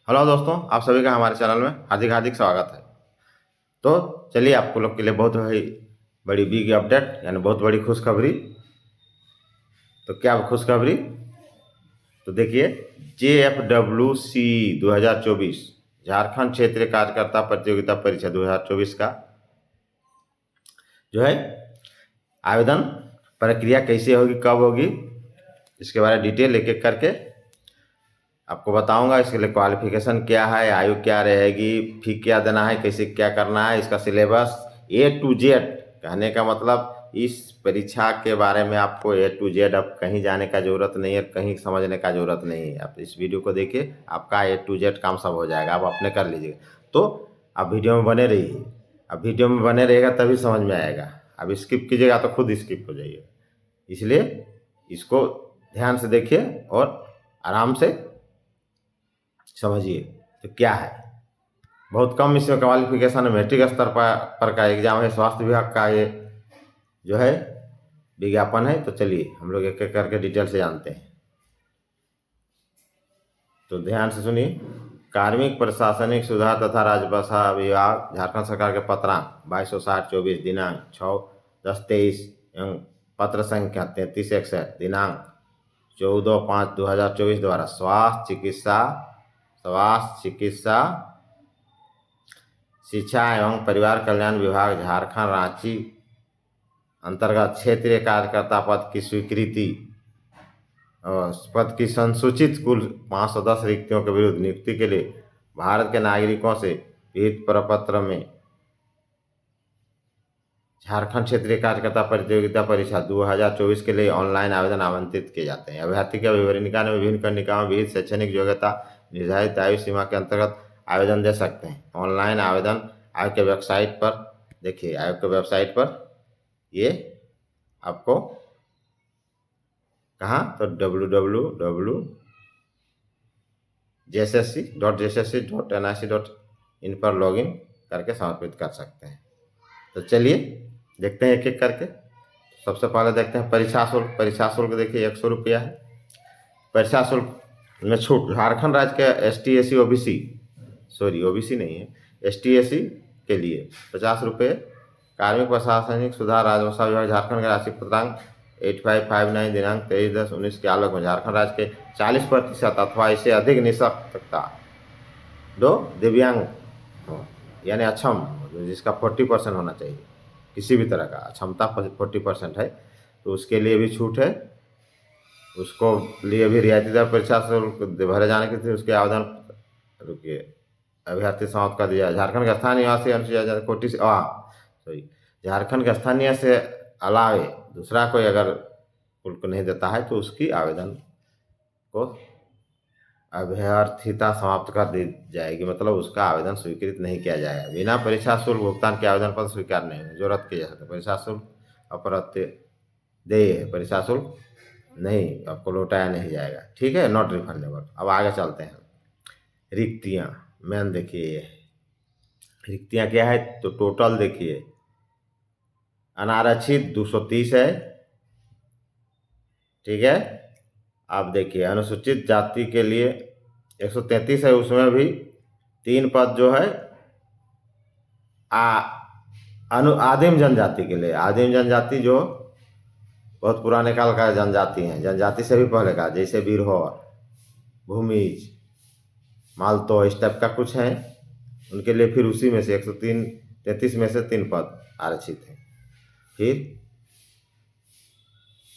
Hello दोस्तों, आप सभी का हमारे चैनल में हार्दिक हार्दिक स्वागत है। तो चलिए आपको लोग के लिए बहुत ही बड़ी बिग अपडेट यानी बहुत बड़ी खुशखबरी। तो क्या खुशखबरी? तो देखिए, JFWC 2024 झारखंड क्षेत्रीय कार्यकर्ता प्रतियोगिता परीक्षा 2024 का जो है आवेदन प्रक्रिया कैसे होगी, कब होगी, इसके बारे में डिटेल एक एक करके आपको बताऊंगा। इसके लिए क्वालिफिकेशन क्या है, आयु क्या रहेगी, फी क्या देना है, कैसे क्या करना है, इसका सिलेबस A to Z। कहने का मतलब इस परीक्षा के बारे में आपको A to Z अब कहीं जाने का ज़रूरत नहीं है, कहीं समझने का ज़रूरत नहीं है। आप इस वीडियो को देखिए, आपका A to Z काम सब हो जाएगा, आप अपने कर लीजिएगा। तो आप वीडियो में बने रहिए, अब वीडियो में बने रहेगा तभी समझ में आएगा। अब स्किप कीजिएगा तो खुद स्किप हो जाइए। इसलिए इसको ध्यान से देखिए और आराम से समझिए। तो क्या है, बहुत कम इसमें क्वालिफिकेशन है, मैट्रिक स्तर पर का एग्जाम है। स्वास्थ्य विभाग का ये जो है विज्ञापन है। तो चलिए हम लोग एक एक करके डिटेल से जानते हैं। तो ध्यान से सुनिए। कार्मिक प्रशासनिक सुधार तथा राजभाषा विभाग झारखंड सरकार के पत्रांक 2260/24 दिनांक 6/10/23 एवं पत्र संख्या 3361 दिनांक 14/5/2024 द्वारा स्वास्थ्य चिकित्सा शिक्षा एवं परिवार कल्याण विभाग झारखंड रांची अंतर्गत क्षेत्रीय कार्यकर्ता पद की स्वीकृति और पद की संसूचित कुल 510 रिक्तियों के विरुद्ध नियुक्ति के लिए भारत के नागरिकों से विहित प्रपत्र में झारखंड क्षेत्रीय कार्यकर्ता प्रतियोगिता परीक्षा 2024 के लिए ऑनलाइन आवेदन आमंत्रित किए जाते हैं। अभ्यर्थी के विवरणिका में विभिन्न कंडिकाओं विहित शैक्षणिक योग्यता निर्धारित आयु सीमा के अंतर्गत आवेदन दे सकते हैं। ऑनलाइन आवेदन आयोग के वेबसाइट पर देखिए, आयोग के वेबसाइट पर ये आपको कहाँ, तो www.jssc.nic.in पर लॉगिन करके समर्पित कर सकते हैं। तो चलिए देखते हैं एक एक करके। सबसे पहले देखते हैं परीक्षा शुल्क। परीक्षा शुल्क देखिए 100 रुपया है। परीक्षा शुल्क में छूट झारखंड राज्य के ST/SC OBC OBC नहीं है, ST/SC के लिए 50 रुपये। कार्मिक प्रशासनिक सुधार राजभाषा विभाग झारखंड के राशि पत्रांक 8559 दिनांक 23/10/19 के आलोक में झारखंड राज्य के 40% अथवा इससे अधिक निःशक्तता दो दिव्यांग हो यानी अक्षम जिसका 40% होना चाहिए, किसी भी तरह का अक्षमता 40% है तो उसके लिए भी छूट है। उसको लिए भी रियायती दर परीक्षा शुल्क भरे जाने के थे उसके आवेदन रुकिए अभ्यर्थी समाप्त कर दिया। झारखंड के स्थानीय निवासी अनुसूचित कोटि से झारखंड के स्थानीय से अलावे दूसरा कोई अगर शुल्क नहीं देता है तो उसकी आवेदन को अभ्यर्थिता समाप्त कर दी जाएगी, मतलब उसका आवेदन स्वीकृत नहीं किया जाएगा। बिना परीक्षा शुल्क भुगतान के आवेदन पत्र स्वीकार नहीं है, जो रद्द किया जाता है। परीक्षा शुल्क अप्रत्यदेय, परीक्षा शुल्क नहीं आपको लौटाया नहीं जाएगा, ठीक है, नॉट रिफंडेबल। अब आगे चलते हैं। रिक्तियाँ मैन देखिए, रिक्तियाँ क्या है तो टोटल देखिए, अनारक्षित 230 है, ठीक है। आप देखिए अनुसूचित जाति के लिए 133 है, उसमें भी 3 पद जो है आदिम जनजाति के लिए। आदिम जनजाति जो बहुत पुराने काल का जनजाति हैं, जनजाति से भी पहले का, जैसे बिरहोर, भूमिज, मालतो, इस टाइप का कुछ हैं, उनके लिए फिर उसी में से 133 में से 3 पद आरक्षित हैं। फिर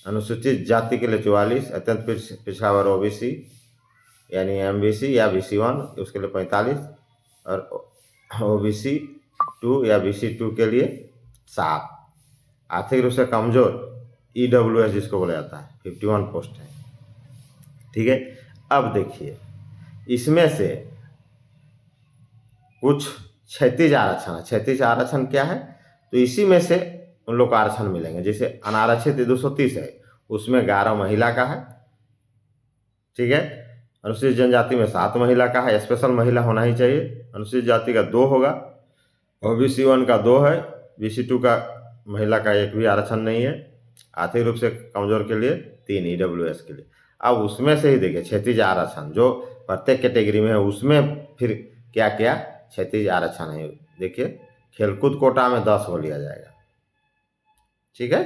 अनुसूचित जाति के लिए 44, अत्यंत पिछड़ा वर्ग OBC यानी MBC या BC1 उसके लिए 45 और OBC2 या BC2 के लिए 7। आर्थिक रूप से कमजोर EWS जिसको बोला जाता है 51 पोस्ट है, ठीक है। अब देखिए इसमें से कुछ क्षैतिज आरक्षण है। क्षैतिज आरक्षण क्या है तो इसी में से उन लोग को आरक्षण मिलेंगे। जैसे अनारक्षित 230 है, उसमें 11 महिला का है, ठीक है। अनुसूचित जनजाति में 7 महिला का है, स्पेशल महिला होना ही चाहिए। अनुसूचित जाति का 2 होगा, OBC1 का 2 है, BC2 का महिला का 1 भी आरक्षण नहीं है। आर्थिक रूप से कमजोर के लिए 3 EWS के लिए। अब उसमें से ही देखिए क्षैतिज आरक्षण जो प्रत्येक कैटेगरी में है, उसमें फिर क्या क्या क्षैतिज आरक्षण है। देखिए, खेलकूद कोटा में 10 को लिया जाएगा, ठीक है।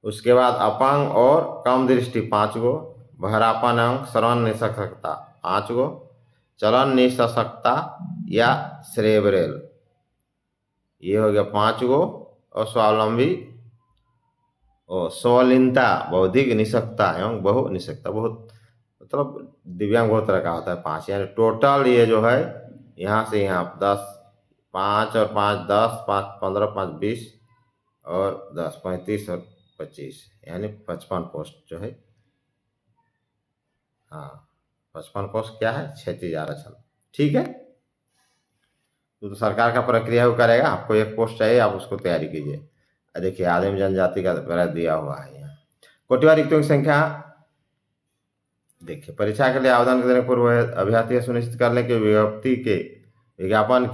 उसके बाद अपंग और कम दृष्टि 5 गो, बहरापन एवं श्रवण निःशक्तता 5 गो, चलन निःशक्तता या सेरेब्रल ये हो गया 5 गो, और स्वावलंबी और स्वलीनता बौद्धिक निःशक्तता एवं बहु निःशक्तता, बहुत मतलब दिव्यांग बहुत तरह का होता है 5, यानी टोटल ये जो है यहाँ से यहाँ 10, 5 और 5 10, 5 15, 5 20 और 10 35 और 25, यानी 55 पोस्ट जो है। हाँ, 55 पोस्ट क्या है, क्षैतिज आरक्षण, ठीक है। तो सरकार का प्रक्रिया वो करेगा, आपको एक पोस्ट चाहिए, आप उसको तैयारी कीजिए। देखिए, आदिम जनजाति का पहले दिया हुआ है यहाँ। कोटिवार रिक्तों की संख्या, देखिए, परीक्षा के लिए आवेदन करने के पूर्व अभ्यर्थी सुनिश्चित कर लें कि विज्ञापन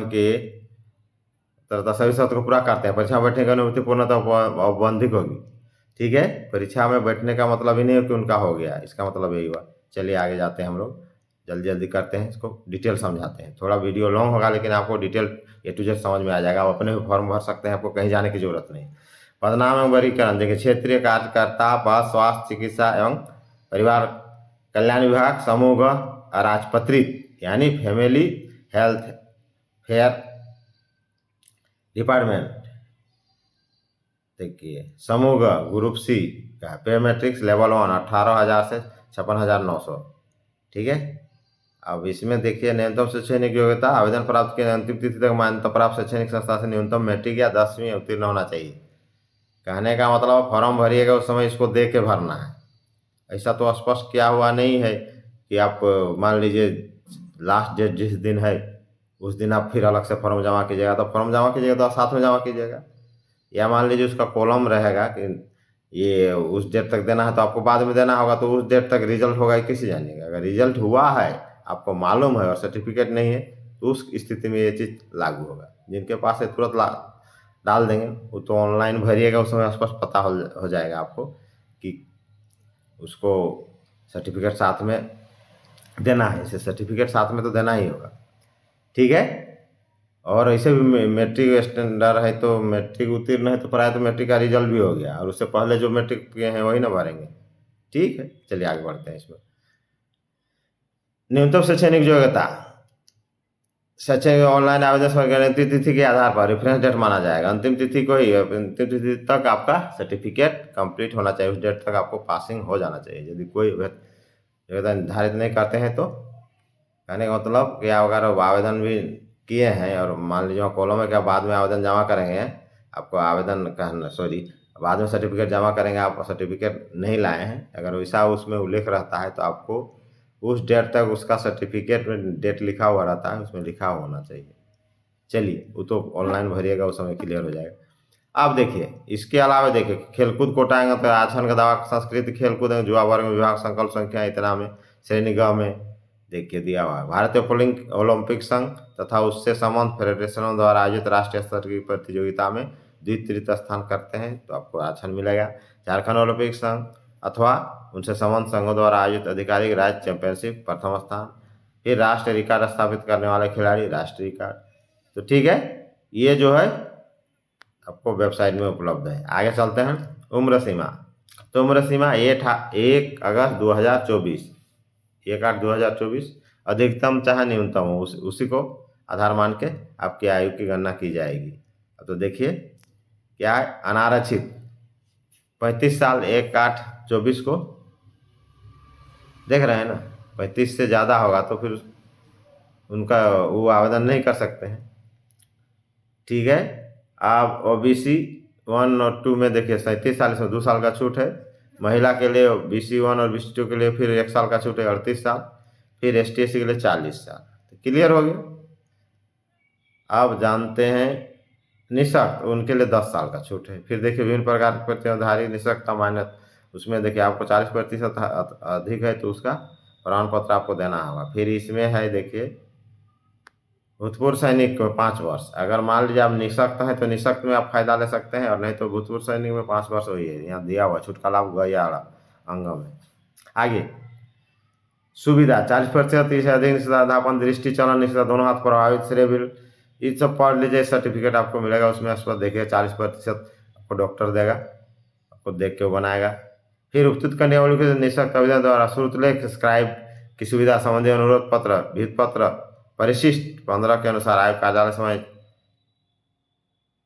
के तरह सभी शर्त को पूरा करते हैं। परीक्षा में बैठने की अनुमति पूर्णतः औपबंधिक होगी, ठीक है। परीक्षा में बैठने का मतलब ही नहीं है कि उनका हो गया, इसका मतलब यही हुआ। चलिए आगे जाते हैं, हम लोग जल्दी जल्दी करते हैं, इसको डिटेल समझाते हैं। थोड़ा वीडियो लॉन्ग होगा, लेकिन आपको डिटेल A to Z समझ में आ जाएगा। आप अपने भी फॉर्म भर सकते हैं, आपको कहीं जाने की जरूरत नहीं। पदनाम एवं वर्गीकरण, देखिए, क्षेत्रीय कार्यकर्ता व स्वास्थ्य चिकित्सा एवं परिवार कल्याण विभाग समूह अराजपत्रित, यानी फैमिली हेल्थ फेयर डिपार्टमेंट। देखिए, समूह ग्रुप सी का पे मैट्रिक्स लेवल 1 18,000 से 56,900, ठीक है। अब इसमें देखिए, न्यूनतम शैक्षणिक योग्यता, आवेदन प्राप्त के अंतिम तिथि तक मान्यता प्राप्त शैक्षणिक संस्था से न्यूनतम मैट्रिक या 10वीं उत्तीर्ण होना चाहिए। कहने का मतलब, फॉर्म भरिएगा उस समय इसको दे के भरना है। ऐसा तो स्पष्ट किया हुआ नहीं है कि आप मान लीजिए लास्ट डेट जिस दिन है उस दिन आप फिर अलग से फॉर्म जमा कीजिएगा, तो फॉर्म जमा कीजिएगा तो साथ में जमा कीजिएगा। या मान लीजिए उसका कॉलम रहेगा कि ये उस डेट तक देना है, तो आपको बाद में देना होगा, तो उस डेट तक रिजल्ट होगा किसी जानिएगा। अगर रिजल्ट हुआ है, आपको मालूम है, और सर्टिफिकेट नहीं है, तो उस स्थिति में ये चीज़ लागू होगा। जिनके पास है तुरंत डाल देंगे, वो तो ऑनलाइन भरिएगा, उस समय स्पष्ट पता हो जाएगा आपको कि उसको सर्टिफिकेट साथ में देना है। इसे सर्टिफिकेट साथ में तो देना ही होगा, ठीक है। और ऐसे भी मैट्रिक स्टैंडर्ड है, तो मैट्रिक उत्तीर्ण है तो प्राय तो मैट्रिक का रिजल्ट भी हो गया, और उससे पहले जो मैट्रिक किए हैं वही ना भरेंगे, ठीक है। चलिए आगे बढ़ते हैं। इसमें न्यूनतम शैक्षणिक योग्यता, शैक्षणिक ऑनलाइन आवेदन अंतिम तिथि के आधार पर रेफरेंस डेट माना जाएगा। अंतिम तिथि को ही, अंतिम तिथि तक आपका सर्टिफिकेट कंप्लीट होना चाहिए, उस डेट तक आपको पासिंग हो जाना चाहिए। यदि कोई योग्यता निर्धारित नहीं करते हैं, तो कहने का मतलब कि अगर आवेदन भी किए हैं और मान लीजिए कॉलम है कि आप बाद में आवेदन जमा करेंगे, आपको आवेदन कहना बाद में सर्टिफिकेट जमा करेंगे, आप सर्टिफिकेट नहीं लाए हैं, अगर वैसा उसमें उल्लेख रहता है, तो आपको उस डेट तक उसका सर्टिफिकेट में डेट लिखा हुआ रहता है, उसमें लिखा होना चाहिए। चलिए, वो तो ऑनलाइन भरिएगा, उस समय क्लियर हो जाएगा। अब देखिए, इसके अलावा देखिए, खेलकूद कोटा आएंगे तो आरक्षण का दावा संस्कृति खेलकूद युवा वर्ग में विभाग संकल्प संख्या इतना में श्रेणी ग में देखिए दिया हुआ है। भारतीय ओलंपिक संघ तथा उससे संबंध फेडरेशनों द्वारा आयोजित राष्ट्रीय स्तर की प्रतियोगिता में द्वितीय तृतीय स्थान करते हैं तो आपको आरक्षण मिलेगा। झारखंड ओलंपिक संघ अथवा उनसे संबंध संघों द्वारा आयोजित आधिकारिक राज्य चैंपियनशिप प्रथम स्थान। फिर राष्ट्रीय रिकॉर्ड स्थापित करने वाले खिलाड़ी राष्ट्रीय रिकॉर्ड। तो ठीक है, ये जो है आपको वेबसाइट में उपलब्ध है। आगे चलते हैं। उम्र सीमा, तो उम्र सीमा 1 अगस्त 2024, 1/8/2024 अधिकतम चाहे न्यूनतम हो, उसी को आधार मान के आपकी आयु की गणना की जाएगी। तो देखिए क्या है, अनारक्षित 35 साल 1/8/24 को देख रहे हैं ना, 35 से ज़्यादा होगा तो फिर उनका वो आवेदन नहीं कर सकते हैं, ठीक है। आप OBC 1 और 2 में देखिए 37 साल, इसमें 2 साल का छूट है। महिला के लिए BC 1 और BC 2 के लिए फिर 1 साल का छूट है, 38 साल। फिर ST SC के लिए 40 साल। तो क्लियर हो गया। अब जानते हैं निःशक्त, उनके लिए 10 साल का छूट है। फिर देखिए विभिन्न प्रकार के प्रतिधारी निःशक्तता मान्य, उसमें देखिए आपको 40% अधिक है तो उसका प्रमाण पत्र आपको देना होगा। फिर इसमें है देखिए भूतपूर्व सैनिक को 5 वर्ष, अगर मान लीजिए आप निःशक्त हैं तो निःशक्त में आप फायदा ले सकते हैं, और नहीं तो भूतपूर्व सैनिक में 5 वर्ष वही है, यहाँ दिया हुआ छूट का लाभ गया अंग में। आगे सुविधा 40%, इससे अधिक निषेधा, अध्यापन, दृष्टि, चलन निषेधा, दोनों हाथ प्रभावित, श्रेय बिल, ये सब पढ़ लीजिए, सर्टिफिकेट आपको मिलेगा। उसमें उस पर देखिए 40% आपको डॉक्टर देगा, आपको देख के वो बनाएगा। फिर उपस्थित करने वालों के निःशक्त आवेदन द्वारा श्रुतलेख स्क्राइब की सुविधा संबंधी अनुरोध पत्र, विहित पत्र, परिशिष्ट 15 के अनुसार आयोग कार्यालय समय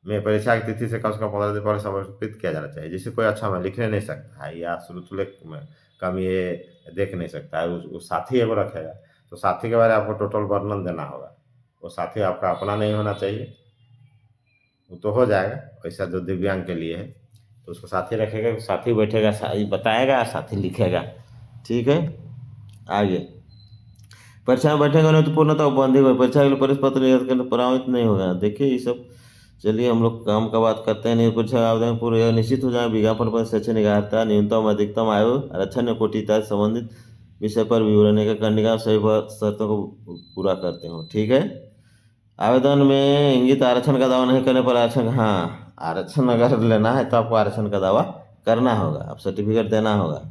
में परीक्षा की तिथि से कम 15 दिन पहले समर्पित किया जाना चाहिए। जिसे कोई अच्छा में लिखने नहीं सकता है या श्रुतलेख में कम ये देख नहीं सकता है, उस साथी एगो रखेगा, तो साथी के बारे में आपको टोटल वर्णन देना होगा। वो साथी आपका अपना नहीं होना चाहिए, वो तो हो जाएगा वैसा जो दिव्यांग के लिए है, तो उसको साथी रखेगा, साथी बैठेगा, बताएगा, साथी लिखेगा। ठीक है। आगे परीक्षा में बैठेगा नहीं तो पूर्णतः बंद ही होगा, परीक्षा के लिए प्रवेश पत्र निर्गत करने प्रभावित नहीं होगा। देखिए ये सब, चलिए हम लोग काम का बात करते हैं। नहीं परीक्षा आवेदन पूरे निश्चित हो जाए, विज्ञापन पर शैक्षणिक अर्हता, न्यूनतम अधिकतम आयु, आरक्षण कोटि इत्यादि संबंधित विषय पर विवरण एक करने सभी शर्तों को पूरा करते हो। ठीक है। आवेदन में इंगित आरक्षण का दावा नहीं करने पर आरक्षण, हाँ आरक्षण अगर लेना है तो आपको आरक्षण का दावा करना होगा, आप सर्टिफिकेट देना होगा,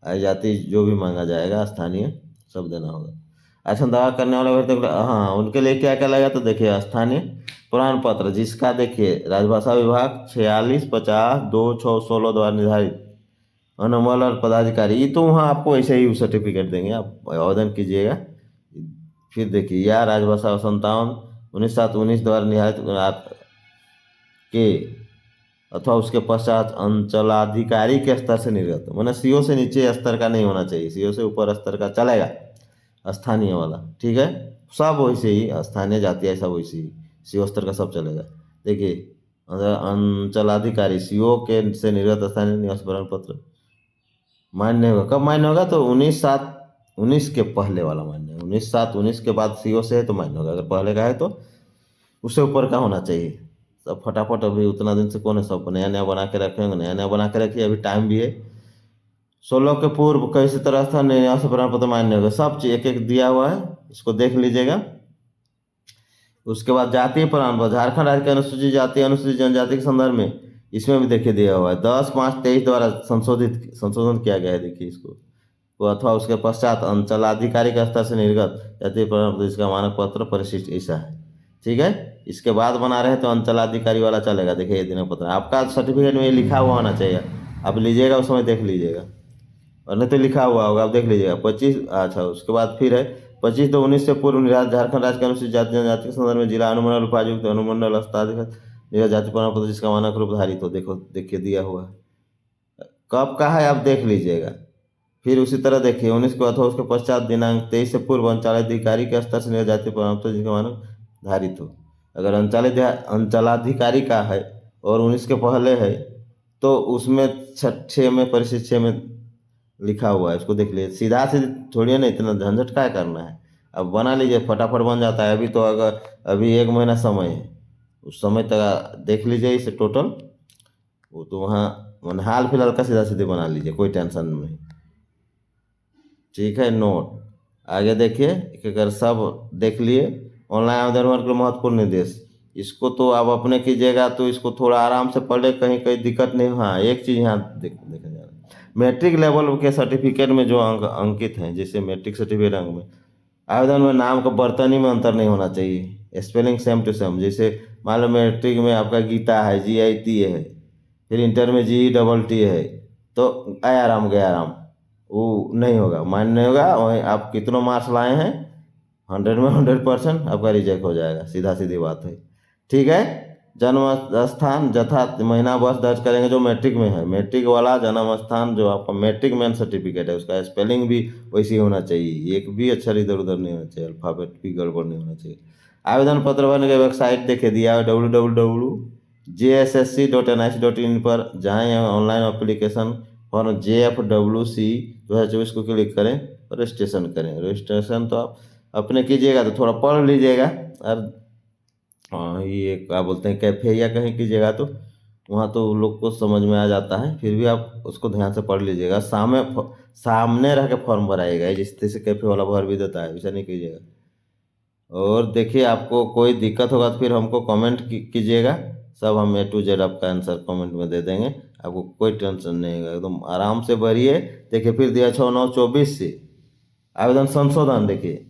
आय जाति जो भी मांगा जाएगा स्थानीय सब देना होगा। आरक्षण दावा करने वाले अभ्यर्थी, हाँ उनके लिए क्या क्या लगेगा, तो देखिए स्थानीय प्रमाण पत्र, जिसका देखिए राजभाषा विभाग 4650-2/6/16 द्वारा निर्धारित अनुमल और पदाधिकारी, ये तो वहाँ आपको वैसे ही सर्टिफिकेट देंगे, आप आवेदन कीजिएगा। फिर देखिए या राजभाषा 57/19/19 द्वारा निर्धारित के अथवा उसके पश्चात अंचलाधिकारी के स्तर से निर्गत, मतलब सीओ से नीचे स्तर का नहीं होना चाहिए, सीओ से ऊपर स्तर का चलेगा, स्थानीय वाला। ठीक है। सब वैसे ही स्थानीय जातीय सब वैसे ही, सीओ स्तर का सब चलेगा। देखिए अंचलाधिकारी सीओ के से निर्गत स्थानीय निवास प्रमाण पत्र मान्य होगा। कब मान्य होगा, तो 19/7/19 के पहले वाला मान्य है। 19/7/19 के बाद सीओ से है तो मान्य होगा, अगर पहले का है तो उससे ऊपर का होना चाहिए। सब फटाफट, अभी उतना दिन से कौन है, सब नया नया बना के रखेंगे, नया नया बना के रखिए, अभी टाइम भी है। 16 के पूर्व किसी तरह से निवास प्रमाण पत्र मान्य होगा, सब चीज एक एक दिया हुआ है, इसको देख लीजिएगा। उसके बाद जातीय प्रमाण पत्र, झारखंड राज्य के अनुसूचित जाति अनुसूचित जनजाति के संदर्भ में इसमें भी देखिए दिया हुआ है, 10/5/23 द्वारा संशोधन किया गया है। देखिए इसको तो, अथवा उसके पश्चात अंचलाधिकारी के स्तर से निर्गत जातीय प्रमाण पत्र, इसका मानक पत्र परिशिष्ट ऐसा है। ठीक है। इसके बाद बना रहे तो अंचलाधिकारी वाला चलेगा। देखिए ये दिनांक पत्र आपका सर्टिफिकेट में ये लिखा हुआ होना चाहिए, आप लीजिएगा उस समय देख लीजिएगा, और नहीं तो लिखा हुआ होगा आप देख लीजिएगा। 25, अच्छा उसके बाद फिर है 25/2/19 से पूर्व निर्धारित झारखंड राज्य के अनुसूचित जाति जनजाति के संदर्भ में जिला अनुमंडल उपायुक्त अनुमंडल स्थानाधिकारी जाति प्रमाण पत्र जिसका मानक रूप धारित हो, देखो देखिए दिया हुआ है, कब का है आप देख लीजिएगा। फिर उसी तरह देखिए 19 को अथवा उसके पश्चात दिनांक 23 से पूर्व अंचलाधिकारी के स्तर से निर्धारित जाति प्रमाण पत्र जिसका मानक धारित हो। अगर अंचलाधिकारी का है और 19 के पहले है तो उसमें 6 में परिशिष्ट 6 में लिखा हुआ है, इसको देख लीजिए। सीधा सीधी थोड़ी है ना, इतना झंझट क्या करना है, अब बना लीजिए, फटाफट बन जाता है। अभी तो अगर अभी 1 महीना समय है, उस समय तक देख लीजिए इसे टोटल, वो तो वहाँ हाल फिलहाल का सीधा सीधे बना लीजिए, कोई टेंशन नहीं। ठीक है। नोट आगे देखिए, एक अगर सब देख लिए। ऑनलाइन आवेदन के महत्वपूर्ण निर्देश, इसको तो आप अपने कीजिएगा, तो इसको थोड़ा आराम से पढ़े, कहीं कहीं दिक्कत नहीं। हाँ एक चीज़ यहाँ देखा जा रहा है, मैट्रिक लेवल के सर्टिफिकेट में जो अंक अंकित हैं, जैसे मैट्रिक सर्टिफिकेट अंक में आवेदन में नाम का बर्तनी में अंतर नहीं होना चाहिए, स्पेलिंग सेम टू सेम। जैसे मान लो मैट्रिक में आपका गीता है GIT है, फिर इंटर में GETT है, तो आयाराम गयाराम वो नहीं होगा, मान्य नहीं होगा। वहीं आप कितनों मार्क्स लाए हैं, 100 में 100% आपका रिजेक्ट हो जाएगा, सीधा सीधी बात है। ठीक है। जन्म स्थान जथा महीना वर्ष दर्ज करेंगे जो मैट्रिक में है, मैट्रिक वाला जन्म स्थान जो आपका मैट्रिक मेन सर्टिफिकेट है उसका स्पेलिंग भी वैसी होना चाहिए, एक भी अक्षर इधर उधर नहीं होना चाहिए, अल्फाबेट भी गड़बड़ नहीं होना चाहिए। आवेदन पत्र भरने की वेबसाइट देखिए दिया है www.jssc.nic.in पर जाएँ, ऑनलाइन एप्लीकेशन फॉर्म JFWC 2024 को क्लिक करें और रजिस्ट्रेशन करें। रजिस्ट्रेशन तो आप अपने कीजिएगा तो थोड़ा पढ़ लीजिएगा, और ये क्या बोलते हैं कैफे या कहीं कीजिएगा तो वहाँ तो लोग को समझ में आ जाता है, फिर भी आप उसको ध्यान से पढ़ लीजिएगा। सामने रह के फॉर्म भराएगा, जिस तरह से कैफे वाला भर भी देता है वैसा नहीं कीजिएगा। और देखिए आपको कोई दिक्कत होगा तो फिर हमको कमेंट कीजिएगा, सब हम A to Z आपका आंसर कमेंट में दे देंगे। आपको कोई टेंशन नहीं होगा, एकदम आराम से भरिए। देखिए फिर दिया 6/9/24 से आवेदन संशोधन, देखिए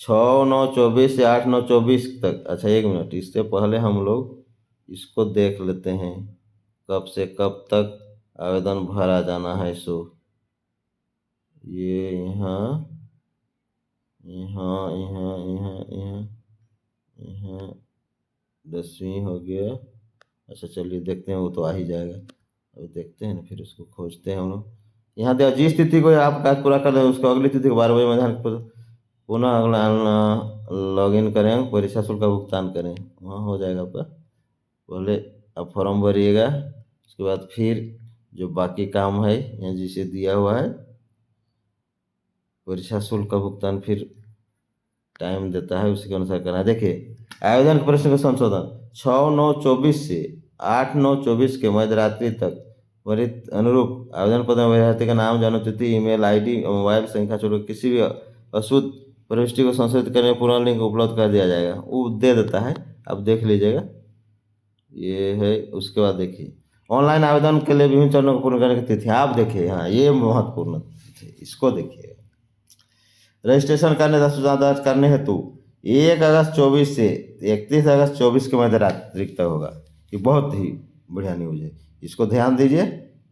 6/9/24 से 8/9/24 तक। अच्छा 1 मिनट, इससे पहले हम लोग इसको देख लेते हैं कब से कब तक आवेदन भरा जाना है। सो ये यहाँ यहाँ यहाँ यहाँ यहाँ यहाँ 10वीं हो गया। अच्छा चलिए देखते हैं, वो तो आ ही जाएगा। अभी देखते हैं ना, फिर उसको खोजते हैं हम लोग। यहाँ देखो जिस तिथि को आप कार्य पूरा कर रहे हैं उसको अगली तिथि को 12 बजे मध्याह्न पर पुनः अगला लॉग इन करें, परीक्षा शुल्क का भुगतान करें, वहाँ हो जाएगा आपका। पहले आप फॉर्म भरिएगा, उसके बाद फिर जो बाकी काम है यहाँ जिसे दिया हुआ है परीक्षा शुल्क का भुगतान, फिर टाइम देता है उसी के अनुसार करना है। देखिए आवेदन के प्रश्न का संशोधन 6/9/24 से 8/9/24 के मध्य रात्रि तक त्वरित अनुरूप आवेदन पत्र में अभ्यर्थी का नाम, जन्म तिथि, ईमेल आईडी और मोबाइल संख्या छोड़ किसी भी अशुद्ध प्रविष्टि को संशोधित करने में पूर्ण लिंक उपलब्ध कर दिया जाएगा। वो दे देता है, आप देख लीजिएगा, ये है। उसके बाद देखिए ऑनलाइन आवेदन के लिए विभिन्न चरणों को पूर्ण करने की तिथि, आप देखिए हाँ ये महत्वपूर्ण तिथि, इसको देखिए। रजिस्ट्रेशन करने सूचना दर्ज करने हेतु 1 अगस्त 2024 से 31 अगस्त 2024 के मध्य रात्रि तक होगा। ये बहुत ही बढ़िया न्यूज है, इसको ध्यान दीजिए।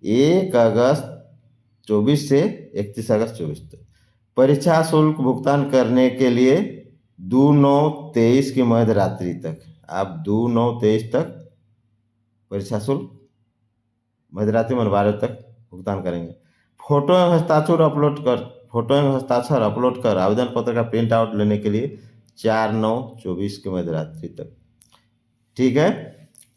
1 अगस्त 2024 से 31 अगस्त 2024 तक परीक्षा शुल्क भुगतान करने के लिए 2/9/23 की मध्य रात्रि तक, आप 2/9/23 तक परीक्षा शुल्क मध्य रात्रि में 12 तक भुगतान करेंगे। फोटो एवं हस्ताक्षर अपलोड कर आवेदन पत्र का प्रिंट आउट लेने के लिए 4/9/24 के मध्य रात्रि तक। ठीक है,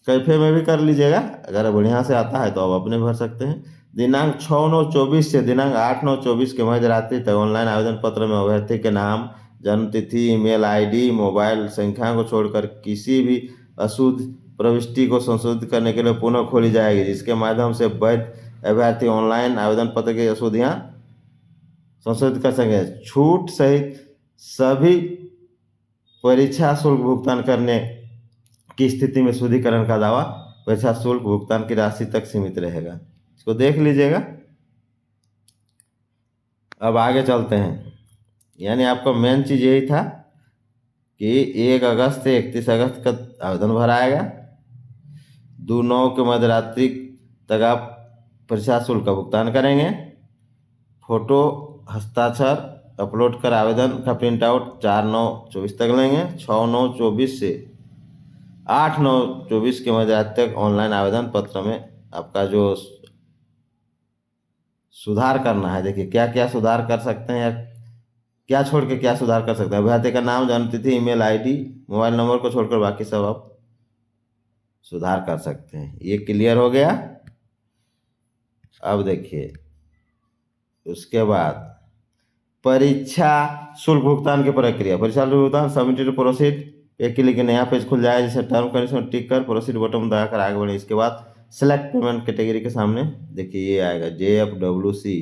कैफे में भी कर लीजिएगा, अगर बढ़िया से आता है तो आप अपने भर सकते हैं। दिनांक 6/9/24 से दिनांक 8/9/24 के मध्य रात्रि तक ऑनलाइन आवेदन पत्र में अभ्यर्थी के नाम, जन्म तिथि, ईमेल आईडी, मोबाइल संख्या को छोड़कर किसी भी अशुद्ध प्रविष्टि को संशोधित करने के लिए पुनः खोली जाएगी, जिसके माध्यम से वैध अभ्यर्थी ऑनलाइन आवेदन पत्र की अशुद्धियाँ संशोधित कर सकें। छूट सहित सभी परीक्षा शुल्क भुगतान करने की स्थिति में शुद्धिकरण का दावा परीक्षा शुल्क भुगतान की राशि तक सीमित रहेगा। इसको देख लीजिएगा। अब आगे चलते हैं, यानी आपका मेन चीज़ यही था कि 1 अगस्त से 31 अगस्त का आवेदन भराएगा, 2/9 के मध्य रात्रि तक आप परीक्षा शुल्क का भुगतान करेंगे। फोटो हस्ताक्षर अपलोड कर आवेदन का प्रिंट आउट 4/9/24 तक लेंगे। 6/9/24 से 8/9/24 के मध्य रात्रि तक ऑनलाइन आवेदन पत्र में आपका जो सुधार करना है, देखिए क्या क्या सुधार कर सकते हैं या क्या छोड़ के क्या सुधार कर सकते हैं। अभ्यर्थी का नाम, जन्म तिथि, ईमेल आईडी, मोबाइल नंबर को छोड़कर बाकी सब आप सुधार कर सकते हैं। ये क्लियर हो गया। अब देखिए उसके बाद परीक्षा शुल्क भुगतान की प्रक्रिया। परीक्षा शुल्क भुगतान सबमिटेड प्रोसीड पे क्लिक, नया पेज खुल जाएगा, जिसे टर्म कंडीशन टिक कर प्रोसीड बटन दबाकर आगे बढ़े। इसके बाद सेलेक्ट पेमेंट कैटेगरी के सामने देखिए ये आएगा JFWC,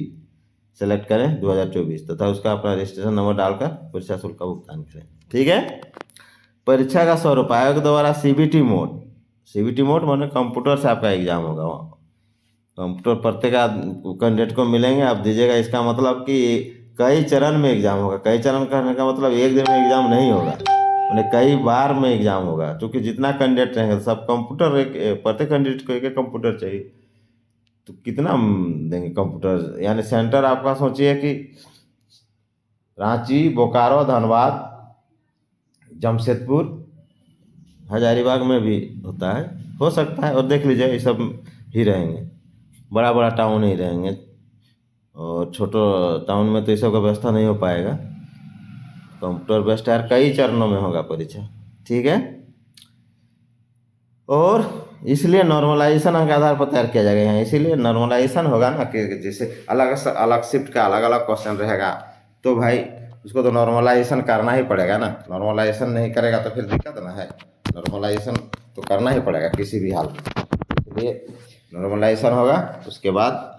सेलेक्ट करें 2024 तथा उसका अपना रजिस्ट्रेशन नंबर डालकर परीक्षा शुल्क का भुगतान करें। ठीक है। परीक्षा का स्वरूप आयोग द्वारा CBT मोड, CBT मोड माने कंप्यूटर से आपका एग्जाम होगा, कंप्यूटर प्रत्येक कैंडिडेट को मिलेंगे, आप दीजिएगा। इसका मतलब कि कई चरण में एग्जाम होगा। कई चरण करने का मतलब एक दिन में एग्जाम नहीं होगा, उन्हें कई बार में एग्जाम होगा, क्योंकि जितना कैंडिडेट रहेंगे सब कंप्यूटर, प्रत्येक कैंडिडेट को एक कंप्यूटर चाहिए, तो कितना देंगे कंप्यूटर। यानी सेंटर आपका सोचिए कि रांची, बोकारो, धनबाद, जमशेदपुर, हजारीबाग में भी होता है, हो सकता है। और देख लीजिए ये सब ही रहेंगे, बड़ा बड़ा टाउन ही रहेंगे, और छोटो टाउन में तो ये सब का व्यवस्था नहीं हो पाएगा। कंप्यूटर बेस्ड है, कई चरणों में होगा परीक्षा। ठीक है। और इसलिए नॉर्मलाइजेशन के आधार पर तैयार किया जाएगा यहाँ, इसीलिए नॉर्मलाइजेशन होगा ना कि जैसे अलग अलग शिफ्ट का अलग अलग क्वेश्चन रहेगा, तो भाई उसको तो नॉर्मलाइजेशन करना ही पड़ेगा ना। नॉर्मलाइजेशन नहीं करेगा तो फिर दिक्कत ना है, नॉर्मलाइजेशन तो करना ही पड़ेगा किसी भी हाल में। इसलिए नॉर्मलाइजेशन होगा, उसके बाद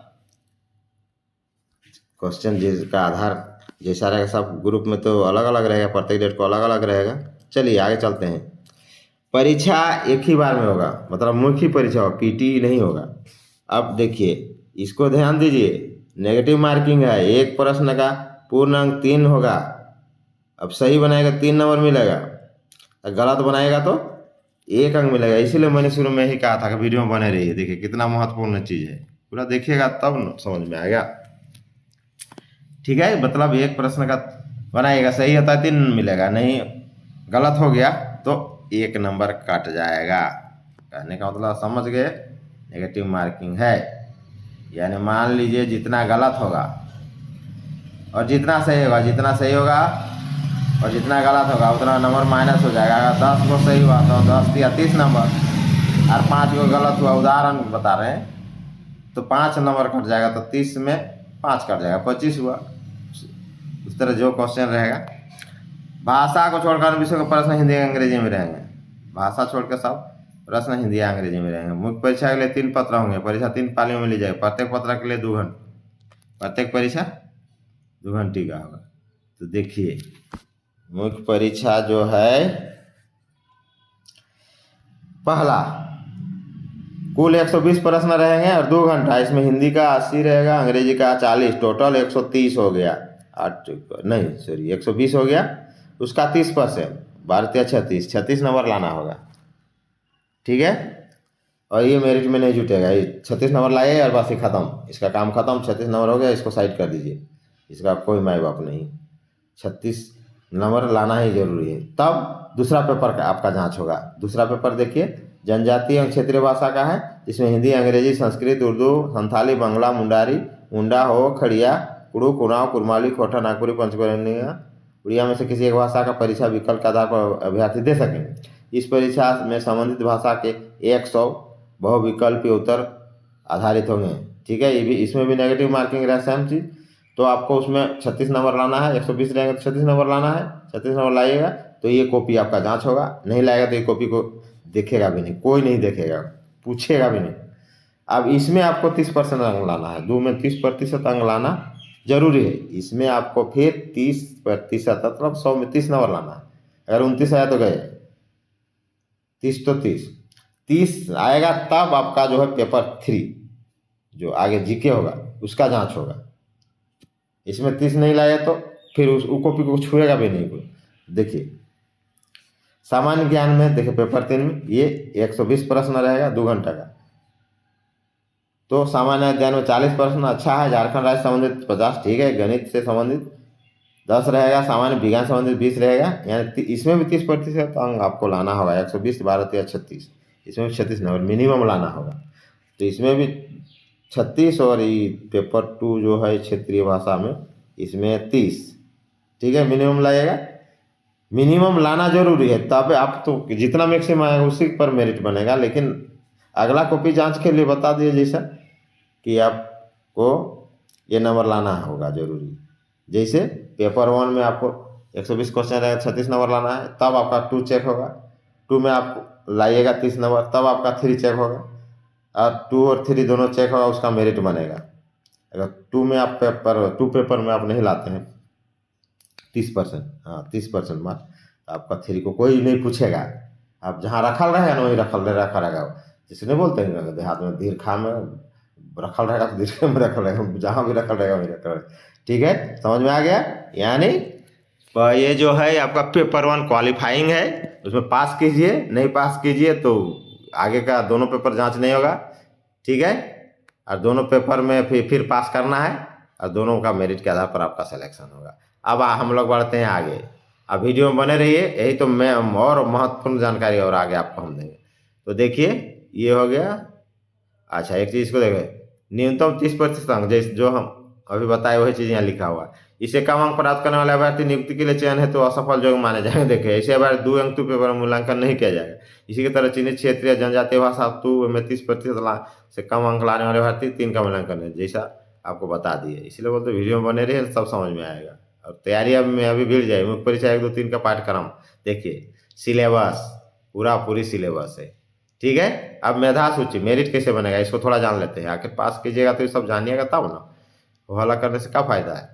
क्वेश्चन जिसका आधार जैसा रहेगा, सब ग्रुप में तो अलग अलग रहेगा, प्रत्येक डेट को अलग अलग रहेगा। चलिए आगे चलते हैं। परीक्षा एक ही बार में होगा, मतलब मुख्य परीक्षा होगा, PT नहीं होगा। अब देखिए, इसको ध्यान दीजिए, नेगेटिव मार्किंग है, एक प्रश्न का पूर्ण अंक 3 होगा। अब सही बनाएगा 3 नंबर मिलेगा, गलत बनाएगा तो 1 अंक मिलेगा। इसीलिए मैंने शुरू में ही कहा था कि वीडियो में बने रहिए, देखिए कितना महत्वपूर्ण चीज़ है, पूरा देखिएगा तब समझ में आएगा। ठीक है, मतलब एक प्रश्न का बनाइएगा, सही होता है 3 मिलेगा, नहीं गलत हो गया तो 1 नंबर कट जाएगा। कहने का मतलब समझ गए, नेगेटिव मार्किंग है, यानी मान लीजिए जितना गलत होगा और जितना सही होगा, जितना सही होगा और जितना गलत होगा उतना नंबर माइनस हो जाएगा। अगर 10 को सही हुआ तो 10 या 30 नंबर, और 5 को गलत हुआ, उदाहरण बता रहे हैं, तो 5 नंबर कट जाएगा, तो 30 में 5 कट जाएगा, 25 हुआ। उस तरह जो क्वेश्चन रहेगा। भाषा को छोड़कर विषय का प्रश्न हिंदी अंग्रेजी में रहेंगे, भाषा छोड़कर सब प्रश्न हिंदी अंग्रेजी में रहेंगे। मुख्य परीक्षा के लिए 3 पत्र होंगे, परीक्षा 3 पालियों में ली जाएगी, प्रत्येक पत्र के लिए 2 घंटे, प्रत्येक परीक्षा 2 घंटे का होगा। तो देखिए, मुख्य परीक्षा जो है, पहला कुल 120 प्रश्न रहेंगे और 2 घंटा, इसमें हिंदी का 80 रहेगा, अंग्रेजी का 40, टोटल 130 हो गया। 120 हो गया, उसका 30%, 12 36, 36 नंबर लाना होगा। ठीक है, और ये मेरिट में नहीं जुटेगा, ये 36 नंबर लाइए और बस ही खत्म, इसका काम खत्म। 36 नंबर हो गया, इसको साइड कर दीजिए, इसका कोई माई बाप नहीं। 36 नंबर लाना ही जरूरी है, तब दूसरा पेपर का आपका जांच होगा। दूसरा पेपर देखिए, जनजातीय एवं क्षेत्रीय भाषा का है, जिसमें हिंदी, अंग्रेजी, संस्कृत, उर्दू, संथाली, बंगला, मुंडारी, मुंडा, हो, खड़िया, कुड़ू, कुनाव, कुरमाली, खोटा, नागपुरी, पंचकर्णिया, उड़िया में से किसी एक भाषा का परीक्षा विकल्प के आधार पर अभ्यर्थी दे सकेंगे। इस परीक्षा में संबंधित भाषा के 100 बहुविकल्पीय उत्तर आधारित होंगे। ठीक है, ये भी, इसमें भी नेगेटिव मार्किंग रहा सेम चीज़। तो आपको उसमें 36 नंबर लाना है, 120 रहेंगे तो 36 नंबर लाना है। 36 नंबर लाइएगा तो ये कॉपी आपका जांच होगा, नहीं लाएगा तो ये कॉपी को देखेगा भी नहीं, कोई नहीं देखेगा, पूछेगा भी नहीं। अब इसमें आपको 30% अंक लाना है, 2 में 30% अंक लाना जरूरी है। इसमें आपको फिर 30%, मतलब 100 में 30 नंबर लाना है। अगर 29 आया तो गए, 30 तो 30 आएगा, तब आपका जो है पेपर 3 जो आगे जीके होगा उसका जांच होगा। इसमें 30 नहीं लाया तो फिर उस कॉपी को छुएगा भी नहीं कोई। देखिए, सामान्य ज्ञान में देखिए, पेपर 3 में ये 120 प्रश्न रहेगा, 2 घंटा का। तो सामान्य ज्ञान में 40 प्रश्न, अच्छा है। झारखंड राज्य संबंधित 50, ठीक है। गणित से संबंधित 10 रहेगा, सामान्य विज्ञान संबंधित 20 रहेगा, यानी इसमें भी 30% अंक आपको लाना होगा। 120, 12 या 36, इसमें भी 36 नंबर मिनिमम लाना होगा। तो इसमें भी 36, और ये पेपर 2 जो है क्षेत्रीय भाषा में, इसमें 30, ठीक है, मिनिमम लाइएगा। मिनिमम लाना जरूरी है, तब आप तो जितना मैक्सिमम आएगा उसी पर मेरिट बनेगा। लेकिन अगला कॉपी जांच के लिए बता दिए जैसा कि आपको ये नंबर लाना होगा जरूरी। जैसे पेपर 1 में आपको 120 क्वेश्चन रहेगा, 36 नंबर लाना है, तब आपका 2 चेक होगा। 2 में आप लाइएगा 30 नंबर, तब आपका 3 चेक होगा, और 2 और 3 दोनों चेक होगा, उसका मेरिट बनेगा। अगर 2 में आप टू पेपर में आप नहीं लाते हैं 30%, हाँ 30% मार्क, आपका 3 को कोई नहीं पूछेगा। आप जहाँ रखल रहेगा ना वहीं रखा रहेगा। जैसे नहीं बोलते हैं देहात में, दीर्घा में रखल रहेगा तो दीर्घ में रखल रहेगा, जहाँ भी रखल रहेगा वहीं रखल रहेगा। ठीक है, समझ में आ गया। यानी ये जो है आपका पेपर 1 क्वालिफाइंग है, उसमें पास कीजिए, नहीं पास कीजिए तो आगे का दोनों पेपर जांच नहीं होगा। ठीक है, और दोनों पेपर में फिर पास करना है, और दोनों का मेरिट के आधार पर आपका सिलेक्शन होगा। अब हम लोग बढ़ते हैं आगे, अब वीडियो में बने रहिए, यही तो मैं और महत्वपूर्ण जानकारी और आगे आपको हम देंगे। तो देखिए, ये हो गया। अच्छा, एक चीज़ को देखें, न्यूनतम 30% अंक, जैसे जो हम अभी बताए वही चीज़ यहाँ लिखा हुआ है। इसे कम अंक प्राप्त करने वाले अभ्यर्थी नियुक्ति के लिए चयन है तो असफल जो माने जाएंगे। देखिए, ऐसे अभ्यर्थी 2 अंक 2 पेपर में मूल्यांकन नहीं किया जाएगा। इसी की तरह चिन्हित क्षेत्रीय जनजातीय भाषा 2 में 30% से कम अंक लाने वाले अभ्यर्थी 3 का मूल्यांकन है, जैसा आपको बता दिए। इसलिए बोलते वीडियो में बने रहिए, सब समझ में आएगा। और तैयारी अब में अभी भीड़ जाए, मुख्य परीक्षा 1, 2, 3 का पाठ्यक्रम देखिए, सिलेबस पूरी सिलेबस है। ठीक है, अब मेधा सूची मेरिट कैसे बनेगा इसको थोड़ा जान लेते हैं। आखिर पास कीजिएगा तो ये सब जानिएगा तब ना, वो हला करने से क्या फायदा है।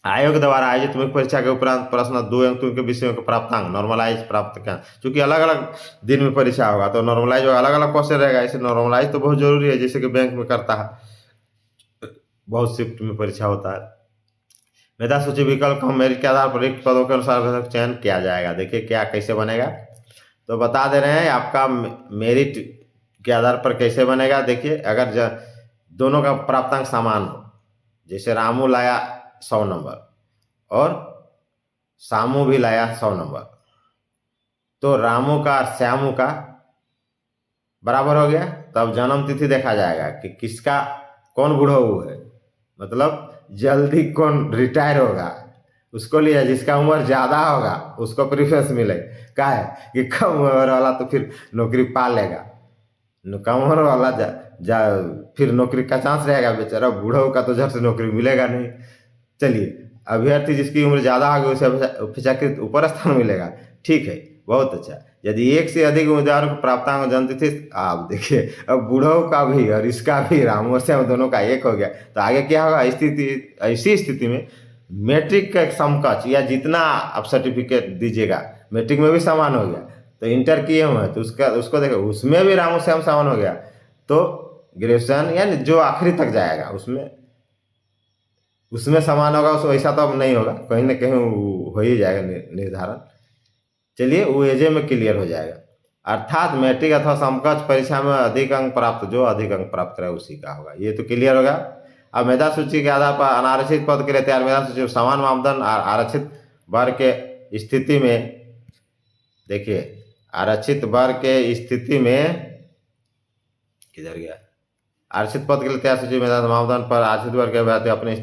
आयोग द्वारा आयोजित मुख्य परीक्षा के उपरांत प्रश्न 2 अंक के विषयों के प्राप्तांक नॉर्मलाइज प्राप्त करना। चूंकि अलग अलग दिन में परीक्षा होगा तो नॉर्मलाइज अलग अलग क्वेश्चन रहेगा, इसे नॉर्मलाइज तो बहुत जरूरी है, जैसे कि बैंक में करता है, बहुत शिफ्ट में परीक्षा होता है। मेधा सूची विकल्प कम मेरिट के आधार पर रिक्त पदों के अनुसार चयन किया जाएगा। देखिए क्या कैसे बनेगा, तो बता दे रहे हैं आपका मेरिट के आधार पर कैसे बनेगा। देखिए अगर दोनों का प्राप्तांक समान हो, जैसे रामू लाया 100 नंबर और सामू भी लाया 100 नंबर, तो रामू का और श्यामू का बराबर हो गया। तब जन्म तिथि देखा जाएगा कि किसका कौन बूढ़ऊ है, मतलब जल्दी कौन रिटायर होगा उसको लिया, जिसका उम्र ज़्यादा होगा उसको प्रीफरेंस मिलेगा। क्या है कि कम उम्र वाला तो फिर नौकरी पा लेगा, कम उम्र वाला फिर नौकरी का चांस रहेगा, बेचारा बूढ़ों का तो झट से नौकरी मिलेगा नहीं। चलिए, अभ्यर्थी जिसकी उम्र ज़्यादा होगी उसे अपेक्षाकृत ऊपर स्थान मिलेगा। ठीक है, बहुत अच्छा। यदि एक से अधिक उम्मीदवारों को प्राप्तांक जानती थी, आप देखिए अब बूढ़ों का भी और इसका भी, रामू और श्याम दोनों का एक हो गया, तो आगे क्या होगा स्थिति। ऐसी स्थिति में मैट्रिक का एक समकक्ष या जितना आप सर्टिफिकेट दीजिएगा मैट्रिक में भी समान हो गया, तो इंटर किए हुए हैं तो उसको देखो उसमें भी रामू श्याम समान हो गया, तो ग्रेजुएशन यानी जो आखिरी तक जाएगा उसमें समान होगा। उस वैसा तो अब नहीं होगा, कहीं ना कहीं हो ही जाएगा निर्धारण। चलिए वो एजे में क्लियर हो जाएगा। अर्थात मैट्रिक अथवा समकक्ष परीक्षा में अधिक अंक प्राप्त, जो अधिक अंक प्राप्त करे उसी का होगा, ये तो क्लियर होगा। अब मेधा सूची के आधार पर अनारक्षित पद के लिए तैयार मेधा सूची समान मापदंड आरक्षित वर्ग के स्थिति में, देखिए आरक्षित वर्ग के स्थिति में किधर गया, आरक्षित पद के लिए तैयार सूची मेधा मापदंड पर आरक्षित वर्ग के अभ्यर्थी अपनी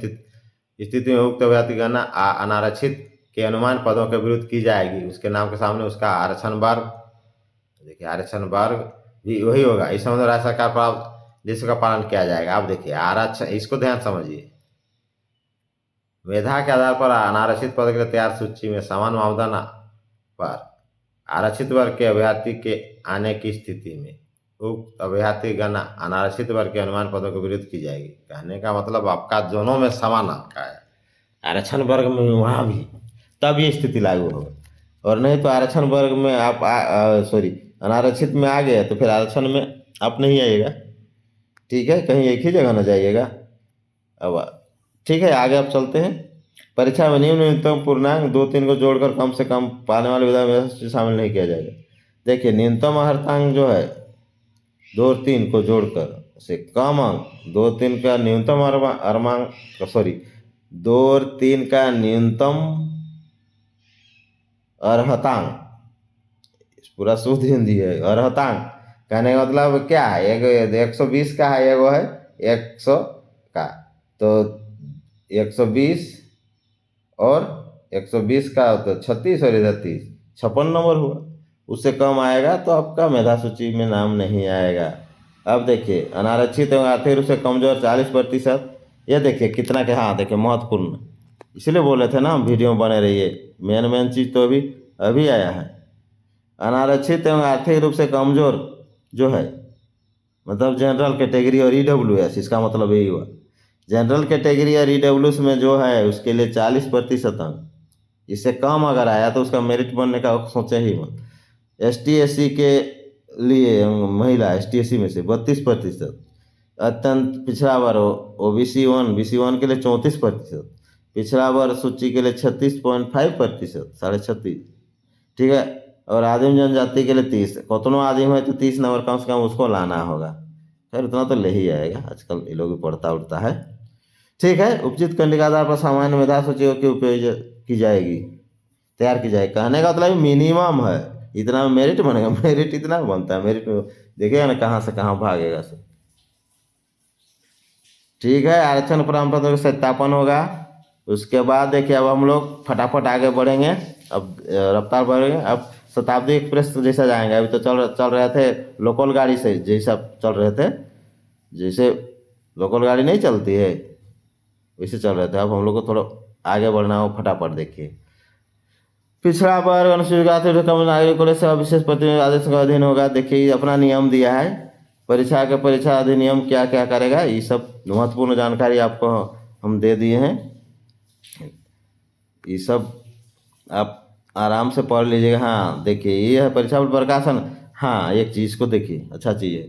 स्थिति में उक्त अभ्यर्थी गणना अनारक्षित के अनुमान पदों के विरुद्ध की जाएगी। उसके नाम के सामने उसका आरक्षण वर्ग, देखिए आरक्षण वर्ग भी वही होगा। इस संबंध में राज्य सरकार प्राप्त जिसका पालन किया जाएगा। आप देखिए आरक्षण, इसको ध्यान समझिए, मेधा के आधार पर अनारक्षित पद के लिए तैयार सूची में समान मापदंड पर आरक्षित वर्ग के अभ्यर्थी के आने की स्थिति में उक्त अभ्यर्थी गणना अनारक्षित वर्ग के अनुमान पदों के विरुद्ध की जाएगी। कहने का मतलब आपका दोनों में समान आपका है, आरक्षण वर्ग में वहाँ भी, तब ये स्थिति लागू होगा। और नहीं तो आरक्षण वर्ग में आप अनारक्षित में आ गए तो फिर आरक्षण में आप नहीं आइएगा। ठीक है, कहीं एक ही जगह न जाइएगा। अब ठीक है, आगे आप चलते हैं। परीक्षा में न्यूनतम पूर्णांक 2-3 को जोड़कर कम से कम पाने वाले विधान में शामिल नहीं किया जाएगा। देखिए न्यूनतम अर्थांक जो है 2 और 3 को जोड़कर से कम अंक 2 और 3 का न्यूनतम अर्मांक 2 और 3 का न्यूनतम अर्हतांक, पूरा शुद्ध हिंदी है। अर्हतांक कहने का मतलब क्या है, एक 120 का है, एगो है 100 का, तो 120 और 120 का तो 36 और इधर 30, 56 नंबर हुआ। उससे कम आएगा तो आपका मेधा सूची में नाम नहीं आएगा। अब देखिए अनारक्षित एवं आर्थिक रूप से कमजोर 40%, ये देखिए कितना के, हाँ देखिए महत्वपूर्ण, इसलिए बोले थे ना हम वीडियो में बने रहिए। मेन चीज़ तो अभी आया है। अनारक्षित एवं आर्थिक रूप से कमजोर जो है, मतलब जनरल कैटेगरी और EWS, इसका मतलब यही हुआ। जनरल कैटेगरी और EWS में जो है उसके लिए 40% अंक, इससे कम अगर आया तो उसका मेरिट बनने का सोचे ही मत। ST/SC के लिए महिला ST/SC में से 32%, अत्यंत पिछड़ा वर्ग BC1 के लिए 34%, पिछड़ा वर्ग सूची के लिए 36.5%, 36.5। ठीक है, और आदिम जनजाति के लिए 30, कतनों आदिम है तो 30 नंबर कम से कम उसको लाना होगा। खैर उतना तो ले ही आएगा, आजकल ये लोग पढ़ता उड़ता है। ठीक है, उपचित खंड के आधार पर सामान्य मेधा सूची की उपयोग की जाएगी, तैयार की जाएगी। कहने का मतलब मिनिमम है, इतना मेरिट बनेगा, मेरिट इतना बनता है, मेरिट में देखिएगा ना कहाँ से कहाँ भागेगा सब। ठीक है, आरक्षण प्रमाण पत्र का सत्यापन होगा। उसके बाद देखिए अब हम लोग फटाफट आगे बढ़ेंगे, अब रफ्तार बढ़ेंगे। अब शताब्दी एक्सप्रेस जैसा जाएंगे, अभी तो चल रहे थे लोकल गाड़ी से, जैसा चल रहे थे, जैसे लोकल गाड़ी नहीं चलती है वैसे चल रहे थे। अब हम लोग को थोड़ा आगे बढ़ना हो, फटाफट देखिए। पिछड़ा वर्ग अनुसूचित नागरिकों से विशेष प्रतिनिधि आदेश का अधीन होगा। देखिए अपना नियम दिया है, परीक्षा के परीक्षा अधिनियम क्या क्या करेगा, ये सब महत्वपूर्ण जानकारी आपको हम दे दिए हैं। ये सब आप आराम से पढ़ लीजिएगा। हाँ देखिए, ये है परीक्षा फल प्रकाशन। हाँ एक चीज़ को देखिए, अच्छा चीज़ है,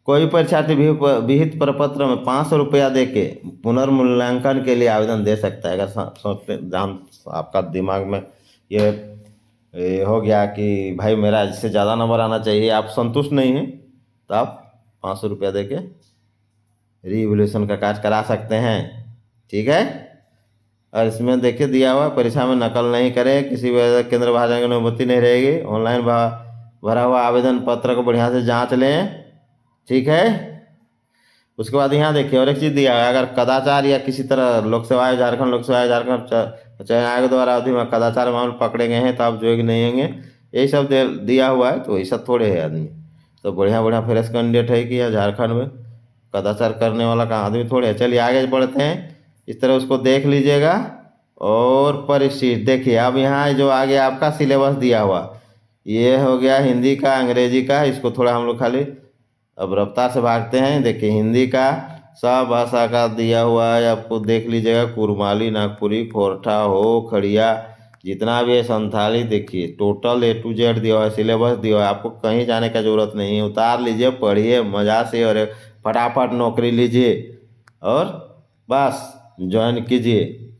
कोई परीक्षार्थी विहित प्रपत्र में 500 रुपया दे के पुनर्मूल्यांकन के लिए आवेदन दे सकता है। अगर सोचते जान आपका दिमाग में ये हो गया कि भाई मेरा इससे ज़्यादा नंबर आना चाहिए, आप संतुष्ट नहीं हैं, तो आप 500 रुपया दे के रीवैल्यूएशन का कार्य करा सकते हैं। ठीक है। और इसमें देखिए दिया हुआ, परीक्षा में नकल नहीं करें, किसी भी केंद्र बाहर जाने की अनुमति नहीं रहेगी, ऑनलाइन भरा हुआ आवेदन पत्र को बढ़िया से जांच लें। ठीक है। उसके बाद यहाँ देखिए और एक चीज़ दिया है, अगर कदाचार या किसी तरह लोक सेवा आयोग झारखंड चयन आयोग द्वारा अवधि में कदाचार मामले पकड़े गए हैं तो आप योग्य नहीं होंगे, यही सब दिया हुआ है। तो ऐसा थोड़े है आदमी, तो बढ़िया बढ़िया फ्रेश कैंडिडेट है कि या झारखंड में कदाचार करने वाला का आदमी थोड़े है। चलिए आगे बढ़ते हैं, इस तरह उसको देख लीजिएगा। और परिशिष्ट देखिए, अब यहाँ जो आगे आपका सिलेबस दिया हुआ, ये हो गया हिंदी का, अंग्रेजी का, इसको थोड़ा हम लोग खाली अब रफ्तार से भागते हैं। देखिए हिंदी का सब भाषा का दिया हुआ है, आपको देख लीजिएगा, कुरमाली, नागपुरी, खोरठा, हो, खड़िया, जितना भी है संथाली, देखिए टोटल A to Z दिया हुआ है, सिलेबस दिया हुआ है, आपको कहीं जाने का जरूरत नहीं है। उतार लीजिए, पढ़िए मज़ा से और फटाफट नौकरी लीजिए और बस ज्वाइन कीजिए,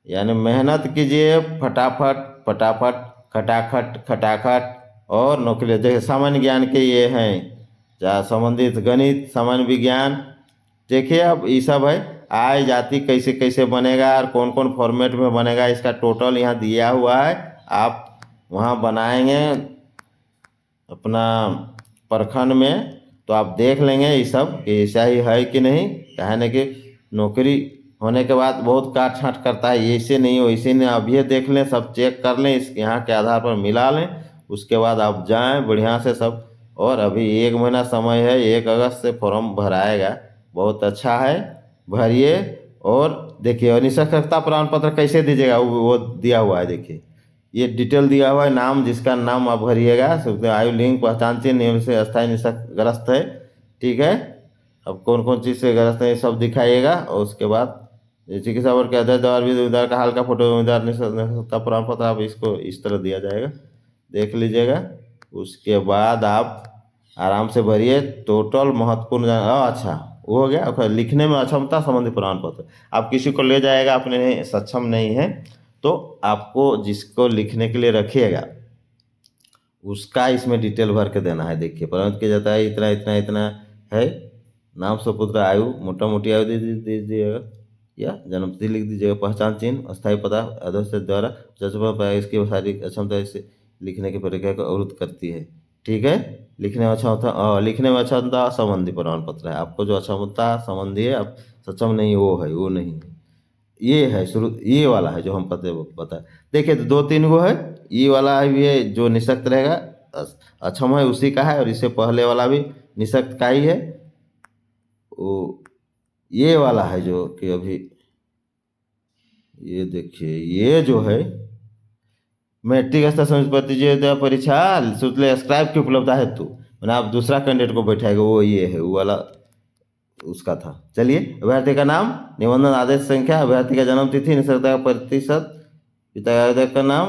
यानी मेहनत कीजिए, फटाफट फटाफट खटाखट खटाखट और नौकरी। जैसे सामान्य ज्ञान के ये हैं, जहाँ संबंधित गणित, सामान्य विज्ञान, देखिए अब ये सब है। आय जाति कैसे कैसे बनेगा और कौन कौन फॉर्मेट में बनेगा, इसका टोटल यहाँ दिया हुआ है। आप वहाँ बनाएंगे अपना प्रखंड में तो आप देख लेंगे ये सब कि ऐसा ही है कि नहीं। क्या है कि नौकरी होने के बाद बहुत काट छाँट करता है, ऐसे नहीं वैसे नहीं, अब ये देख लें, सब चेक कर लें, इस यहाँ के आधार पर मिला लें, उसके बाद आप जाएं बढ़िया से सब। और अभी 1 महीना समय है, 1 अगस्त से फॉर्म भराएगा, बहुत अच्छा है, भरिए। और देखिए और निष्पक्षता प्रमाण पत्र कैसे दीजिएगा वो दिया हुआ है, देखिए ये डिटेल दिया हुआ है, नाम जिसका नाम आप भरिएगा, आयु, लिंग, पहचान चिन्ह नियम से अस्थायी निष्पक्षग्रस्त है। ठीक है। अब कौन कौन चीज़ से ग्रस्त है ये सब दिखाइएगा। और उसके बाद चिकित्सा वर्ग के अध्यक्ष द्वारा भी उम्मीदवार का हाल का फोटो, उम्मीदवार निष्पक्षता प्रमाण पत्र, आप इसको इस तरह दिया जाएगा, देख लीजिएगा। उसके बाद आप आराम से भरिए, टोटल महत्वपूर्ण अच्छा वो हो गया। okay, लिखने में अक्षमता संबंधी प्रमाण पत्र, आप किसी को ले जाएगा अपने नहीं सक्षम नहीं है तो आपको जिसको लिखने के लिए रखिएगा उसका इसमें डिटेल भर के देना है। देखिए प्रबंध किया जाता है, इतना इतना इतना है, नाम, सुपुत्र, आयु, मोटा मोटी आयु दे दीजिएगा या जन्मतिथि लिख दीजिएगा, पहचान चिन्ह, अस्थायी पता अध्यक्ष द्वारा जजमा इसकी शारीरिक अक्षमता इसे लिखने की प्रक्रिया को अवरुद्ध करती है। ठीक है। लिखने में अक्षमता संबंधी प्रमाण पत्र है, आपको जो अक्षमता संबंधी है, आप सक्षम नहीं वो है, वो नहीं है, ये है शुरू, ये वाला है जो हम पता है। देखिए तो 2-3 गो है, ये वाला है भी है जो निःशक्त रहेगा, अक्षम है उसी का है, और इससे पहले वाला भी निःशक्त का ही है। वो ये वाला है जो कि अभी ये देखिए, ये जो है मैट्रिक स्तर समझ प्रतियोगिता परीक्षा सूचले स्क्राइब की उपलब्धता हेतु, मैंने आप दूसरा कैंडिडेट को बैठाएगा, वो ये है, वो वाला उसका था। चलिए अभ्यर्थी का नाम, निबंधन आदेश संख्या, अभ्यर्थी का जन्म तिथि, निःशक्तता का प्रतिशत, पिता आवेदक का नाम,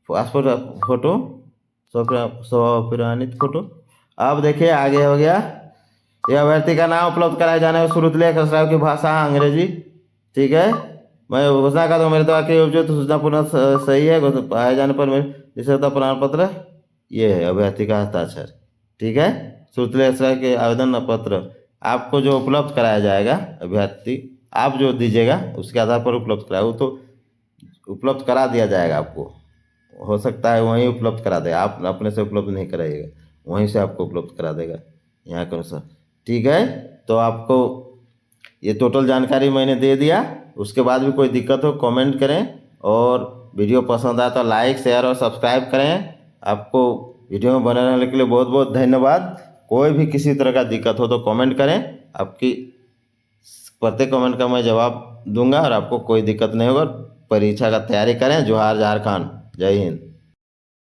पासपोर्ट फोटो, स्वप्रमाणित फोटो। अब देखिए आगे हो गया, ये अभ्यर्थी का नाम उपलब्ध कराए जाने में शुरू की भाषा अंग्रेजी। ठीक है। मैं घोषणा करता हूँ मेरे द्वारा की उपयुक्त सूचना पूर्ण सही है, पाए जाने पर मेरे निःशक्तता प्रमाण पत्र ये है, अभ्यर्थी का हस्ताक्षर। ठीक है। सूचले के आवेदन पत्र आपको जो उपलब्ध कराया जाएगा, अभ्यर्थी आप जो दीजिएगा उसके आधार पर उपलब्ध कराए, वो तो उपलब्ध करा दिया जाएगा आपको, हो सकता है वहीं उपलब्ध करा दे, आप अपने से उपलब्ध नहीं कराइएगा, वहीं से आपको उपलब्ध करा देगा यहाँ के अनुसार। ठीक है। तो आपको ये टोटल जानकारी मैंने दे दिया। उसके बाद भी कोई दिक्कत हो कमेंट करें, और वीडियो पसंद आए तो लाइक, शेयर और सब्सक्राइब करें। आपको वीडियो में बने रहने के लिए बहुत बहुत धन्यवाद। कोई भी किसी तरह का दिक्कत हो तो कमेंट करें, आपकी प्रत्येक कमेंट का मैं जवाब दूंगा और आपको कोई दिक्कत नहीं होगा। परीक्षा का तैयारी करें। जोहार झारखंड, जय हिंद।